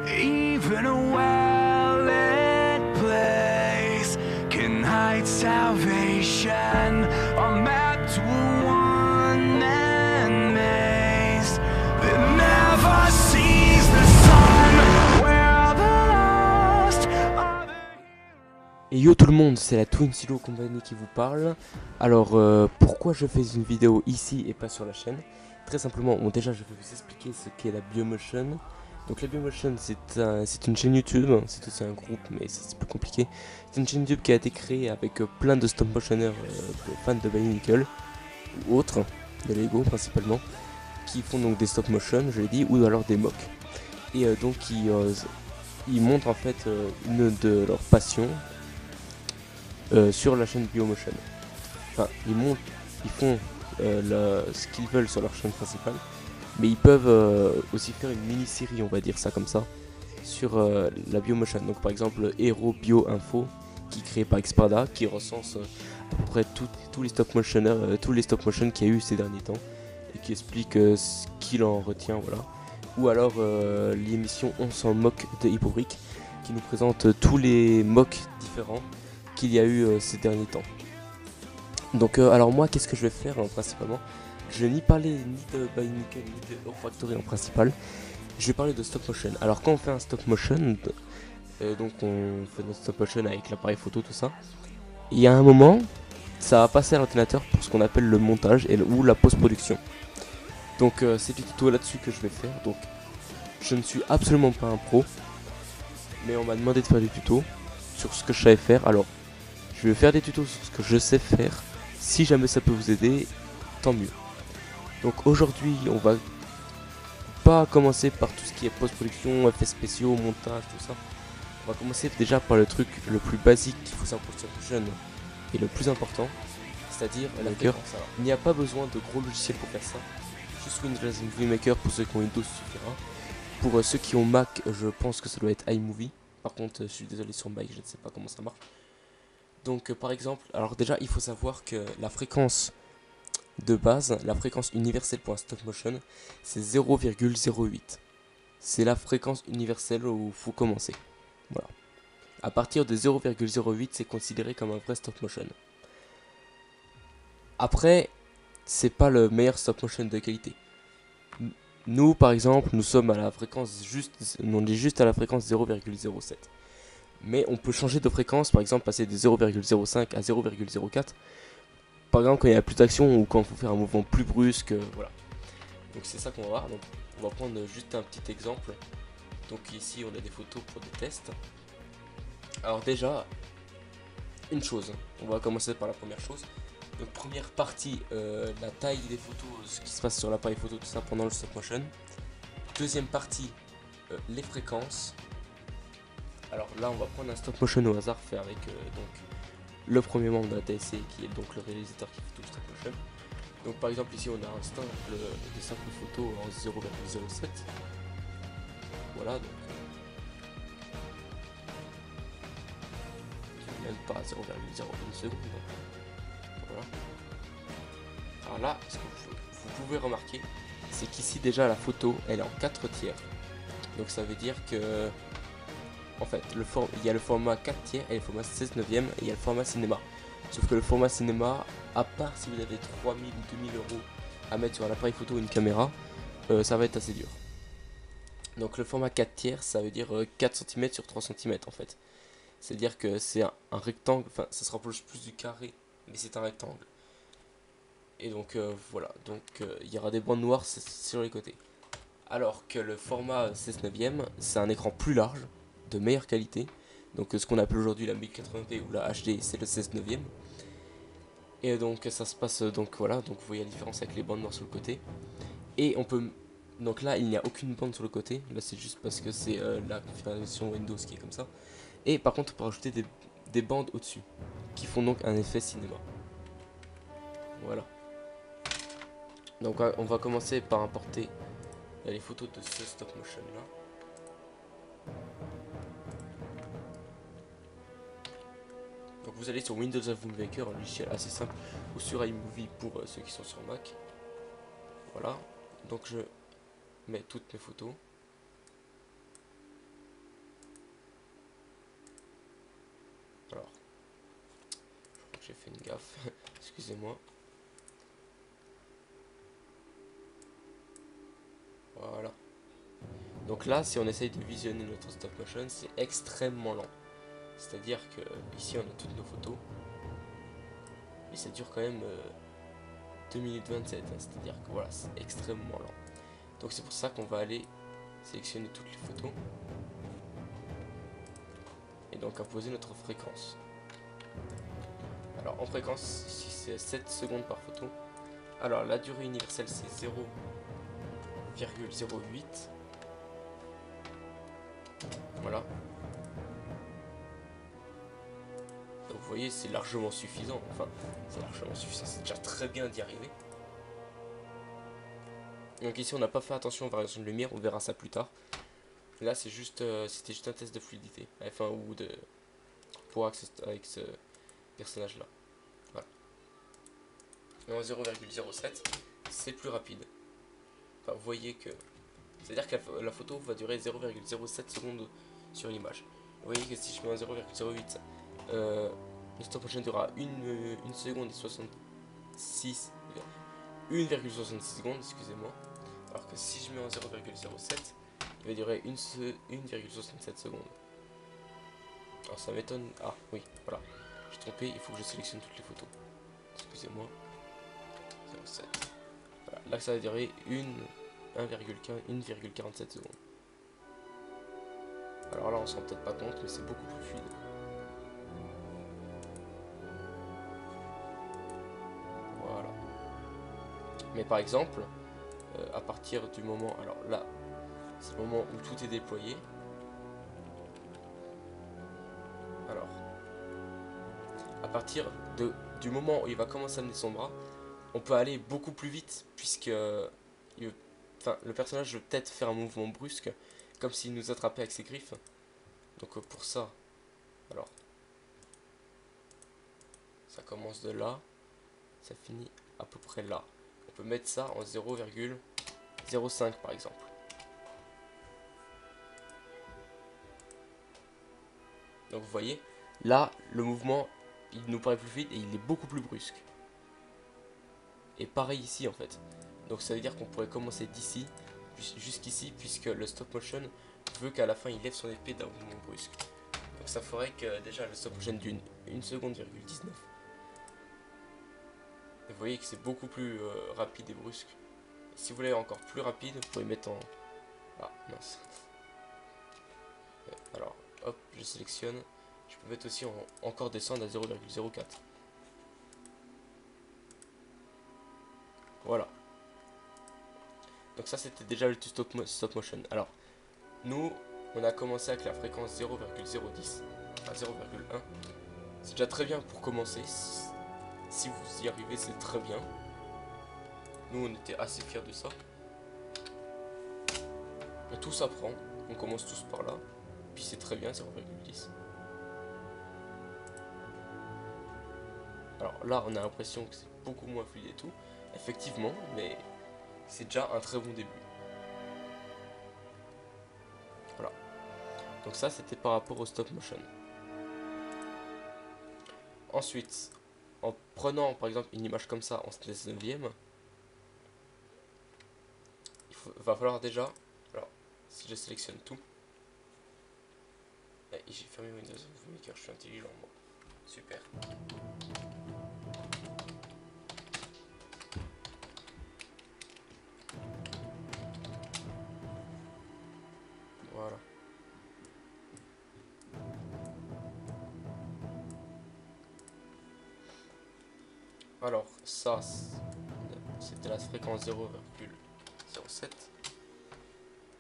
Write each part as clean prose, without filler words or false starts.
Even a well-lit place can hide salvation. A map to a one-man maze that never sees the sun. Where the lost are the Et yo tout le monde, c'est la Twin Silo Company qui vous parle. Alors pourquoi je fais une vidéo ici et pas sur la chaîne? Très simplement, bon déjà je vais vous expliquer ce qu'est la Biomotion. Donc la Biomotion c'est une chaîne YouTube, c'est aussi un groupe mais c'est plus compliqué. C'est une chaîne YouTube qui a été créée avec plein de stop motionneurs fans de Bionicle ou autres, de Lego principalement, qui font donc des stop motion, je l'ai dit, ou alors des mocks. Et donc ils montrent en fait une de leurs passions sur la chaîne Biomotion. Enfin, ils font ce qu'ils veulent sur leur chaîne principale, mais ils peuvent aussi faire une mini-série, on va dire ça comme ça, sur la Biomotion. Donc par exemple Hero Bio Info, qui est créé par Xparda, qui recense à peu près tous les stop motionneurs, tous les stop motion qu'il y a eu ces derniers temps, et qui explique ce qu'il en retient, voilà. Ou alors l'émission On s'en moque de Hypobrick, qui nous présente tous les mocks différents qu'il y a eu ces derniers temps. Donc alors moi qu'est-ce que je vais faire principalement? Je vais ni parler ni de Bionicle ni de Hero Factory en principal. Je vais parler de stop motion. Alors quand on fait un stop motion, donc on fait notre stop motion avec l'appareil photo, tout ça. Il y a un moment, ça va passer à l'ordinateur pour ce qu'on appelle le montage ou la post-production. Donc c'est du tuto là-dessus que je vais faire. Donc je ne suis absolument pas un pro, mais on m'a demandé de faire des tutos sur ce que je savais faire. Alors je vais faire des tutos sur ce que je sais faire. Si jamais ça peut vous aider, tant mieux. Donc aujourd'hui, on va pas commencer par tout ce qui est post-production, effets spéciaux, montage, tout ça. On va commencer déjà par le truc le plus basique qu'il faut savoir pour stop motion et le plus important, c'est-à-dire la Maker. Il n'y a pas besoin de gros logiciels pour faire ça. Juste Windows Movie Maker pour ceux qui ont Windows suffira. Pour ceux qui ont Mac, je pense que ça doit être iMovie. Par contre, je suis désolé sur Mac, je ne sais pas comment ça marche. Donc par exemple, alors déjà il faut savoir que la fréquence de base, la fréquence universelle pour un stop motion, c'est 0,08. C'est la fréquence universelle où il faut commencer. Voilà. À partir de 0,08, c'est considéré comme un vrai stop motion. Après, c'est pas le meilleur stop motion de qualité. Nous par exemple, nous sommes à la fréquence on est juste à la fréquence 0,07. Mais on peut changer de fréquence, par exemple passer de 0,05 à 0,04. Par exemple quand il n'y a plus d'action ou quand il faut faire un mouvement plus brusque, voilà. Donc c'est ça qu'on va voir. Donc on va prendre juste un petit exemple. Donc ici on a des photos pour des tests. Alors déjà, une chose, on va commencer par la première chose. Donc première partie, la taille des photos, ce qui se passe sur l'appareil photo, tout ça pendant le stop motion. Deuxième partie, les fréquences. Alors là on va prendre un stop motion au hasard fait avec donc le premier membre de la TSC qui est donc le réalisateur qui fait tout le stop motion. Donc par exemple ici on a des simples photos en 0,07. Voilà, donc même pas 0,01 seconde. Voilà. Alors là, ce que vous pouvez remarquer, c'est qu'ici déjà la photo elle est en 4 tiers. Donc ça veut dire que en fait il y a le format 4 tiers et le format 16 neuvième et il y a le format cinéma. Sauf que le format cinéma, à part si vous avez 3000 ou 2000 euros à mettre sur un appareil photo ou une caméra, ça va être assez dur. Donc le format 4 tiers, ça veut dire 4 cm sur 3 cm en fait. C'est-à-dire que c'est un rectangle, enfin ça se rapproche plus du carré, mais c'est un rectangle. Et donc voilà, donc il y aura des bandes noires sur les côtés. Alors que le format 16 neuvième, c'est un écran plus large, de meilleure qualité. Donc ce qu'on appelle aujourd'hui la 1080p ou la HD, c'est le 16 neuvième. Et donc ça se passe, donc voilà, donc vous voyez la différence avec les bandes noires sur le côté. Et on peut, donc là il n'y a aucune bande sur le côté, là c'est juste parce que c'est la configuration Windows qui est comme ça. Et par contre on peut rajouter des bandes au-dessus, qui font donc un effet cinéma. Voilà. Donc on va commencer par importer les photos de ce stop motion là. Donc vous allez sur Windows Movie Maker, un logiciel assez simple, ou sur iMovie pour ceux qui sont sur Mac. Voilà, donc je mets toutes mes photos. une gaffe. Excusez-moi. Voilà. Donc là, si on essaye de visionner notre stop motion, c'est extrêmement lent. C'est-à-dire que ici, on a toutes nos photos. Et ça dure quand même 2 minutes 27. Hein, c'est-à-dire que voilà, c'est extrêmement lent. Donc c'est pour ça qu'on va aller sélectionner toutes les photos. Et donc imposer notre fréquence. Alors en fréquence, ici c'est 7 secondes par photo. Alors la durée universelle c'est 0,08. Voilà. Donc vous voyez, c'est largement suffisant. Enfin, c'est largement suffisant. C'est déjà très bien d'y arriver. Donc ici, on n'a pas fait attention aux variations de lumière. On verra ça plus tard. Là, c'est juste, c'était juste un test de fluidité. Enfin, ou de pour avec ce personnage-là. Voilà. Et en 0,07, c'est plus rapide. Enfin, vous voyez que... C'est-à-dire que la photo va durer 0,07 secondes sur l'image. Vous voyez que si je mets en 0,08, le stop motion durera 1 seconde et 66, 1,66 secondes, excusez-moi. Alors que si je mets en 0,07, il va durer 1,67 secondes. Alors ça m'étonne. Ah oui, voilà. J'ai trompé, il faut que je sélectionne toutes les photos. Excusez-moi. 0,7. Voilà, là ça va durer 1,47 secondes. Alors là on s'en rend peut-être pas compte, mais c'est beaucoup plus fluide. Voilà. Mais par exemple, à partir du moment... Alors là, c'est le moment où tout est déployé. Alors, à partir du moment où il va commencer à amener son bras, on peut aller beaucoup plus vite, puisque enfin, le personnage veut peut-être faire un mouvement brusque, comme s'il nous attrapait avec ses griffes. Donc pour ça, alors, ça commence de là, ça finit à peu près là. On peut mettre ça en 0,05 par exemple. Donc vous voyez, là, le mouvement, il nous paraît plus vite et il est beaucoup plus brusque. Et pareil ici en fait. Donc ça veut dire qu'on pourrait commencer d'ici jusqu'ici, puisque le stop motion veut qu'à la fin il lève son épée d'un mouvement brusque. Donc ça ferait que déjà le stop motion d'une 1 seconde,19. Vous voyez que c'est beaucoup plus rapide et brusque. Et si vous voulez encore plus rapide, vous pouvez mettre en... Ah mince. Alors hop, je sélectionne. Je peux mettre aussi encore descendre à 0,04. Voilà. Donc ça c'était déjà le stop motion. Alors nous on a commencé avec la fréquence 0,010 à 0,1. C'est déjà très bien pour commencer. Si vous y arrivez, c'est très bien. Nous on était assez fiers de ça. Et tout s'apprend. On commence tous par là. Puis c'est très bien, 0,10. Alors là on a l'impression que c'est beaucoup moins fluide et tout. Effectivement, mais c'est déjà un très bon début. Voilà. Donc ça c'était par rapport au stop motion. Ensuite, en prenant par exemple une image comme ça en 16/9, va falloir déjà, alors si je sélectionne tout, j'ai fermé Windows Maker, je suis intelligent moi, super. Voilà. Alors ça, c'était la fréquence 0,07.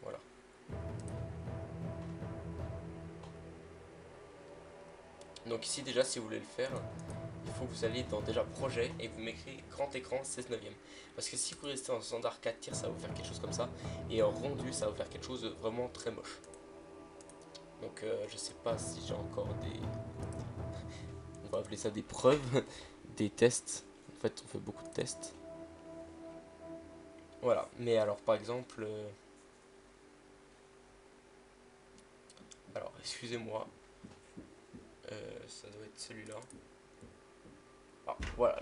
Voilà. Donc ici déjà si vous voulez le faire, il faut que vous allez dans déjà projet et vous m'écrivez grand écran 16/9. Parce que si vous restez en standard 4 tiers, ça va vous faire quelque chose comme ça. Et en rendu, ça va vous faire quelque chose de vraiment très moche. Donc je sais pas si j'ai encore des... On va appeler ça des preuves, des tests. En fait on fait beaucoup de tests. Voilà, mais alors par exemple... Alors excusez-moi. Ça doit être celui-là. Alors, voilà,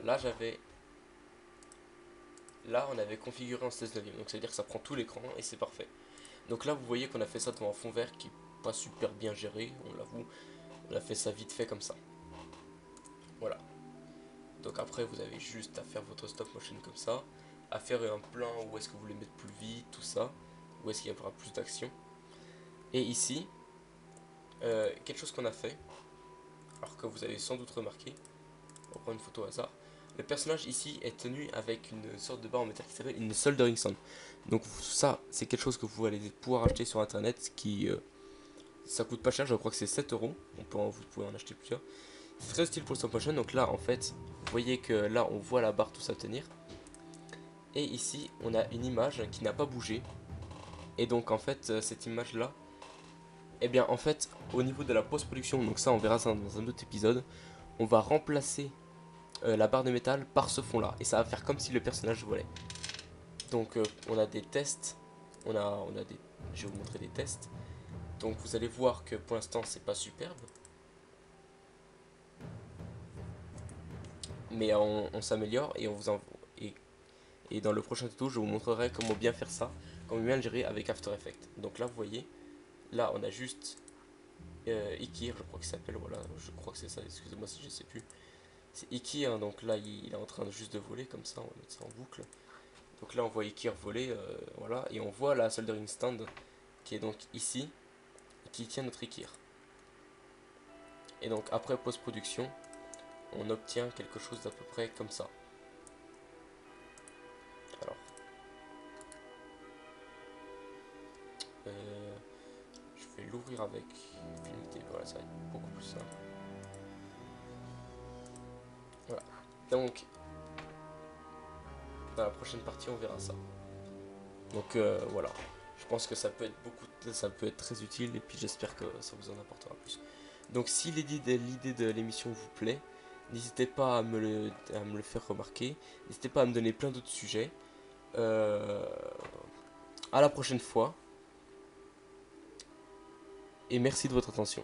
là on avait configuré en 16/9, donc ça veut dire que ça prend tout l'écran et c'est parfait. Donc là vous voyez qu'on a fait ça devant un fond vert qui est pas super bien géré, on l'avoue. On a fait ça vite fait comme ça. Voilà. Donc après vous avez juste à faire votre stop motion comme ça, à faire un plan où est-ce que vous voulez mettre plus vite, tout ça, où est-ce qu'il y aura plus d'action. Et ici, quelque chose qu'on a fait, alors que vous avez sans doute remarqué, on va prendre une photo au hasard. Le personnage ici est tenu avec une sorte de barre en métal qui s'appelle une soldering stone. Donc ça, c'est quelque chose que vous allez pouvoir acheter sur internet qui ça coûte pas cher, je crois que c'est 7 euros. Vous pouvez en acheter plusieurs. C'est très utile pour le stop motion. Donc là, en fait, vous voyez que là, on voit la barre tout ça tenir. Et ici, on a une image qui n'a pas bougé. Et donc, en fait, cette image-là, eh bien, en fait, au niveau de la post-production, donc ça, on verra ça dans un autre épisode, on va remplacer la barre de métal par ce fond-là. Et ça va faire comme si le personnage volait. Donc, on a des tests. Je vais vous montrer des tests. Donc, vous allez voir que pour l'instant, c'est pas superbe. Mais on s'améliore et on vous envoie. Et dans le prochain tuto, je vous montrerai comment bien faire ça, comment bien le gérer avec After Effects. Donc là, vous voyez, là, on a juste Ikir, je crois qu'il s'appelle, voilà, je crois que c'est ça, excusez-moi si je ne sais plus. C'est Ikir, hein, donc là, il est en train de juste de voler, comme ça, on va mettre ça en boucle. Donc là, on voit Ikir voler, voilà, et on voit la soldering stand qui est donc ici, qui tient notre Ikir. Et donc, après post-production, on obtient quelque chose d'à peu près comme ça. Alors, je vais l'ouvrir avec Affinity, voilà, ça va être beaucoup plus simple. Voilà. Donc, dans la prochaine partie, on verra ça. Donc voilà. Je pense que ça peut être très utile et puis j'espère que ça vous en apportera plus. Donc si l'idée de l'émission vous plaît, n'hésitez pas à me le faire remarquer. N'hésitez pas à me donner plein d'autres sujets. À la prochaine fois. Et merci de votre attention.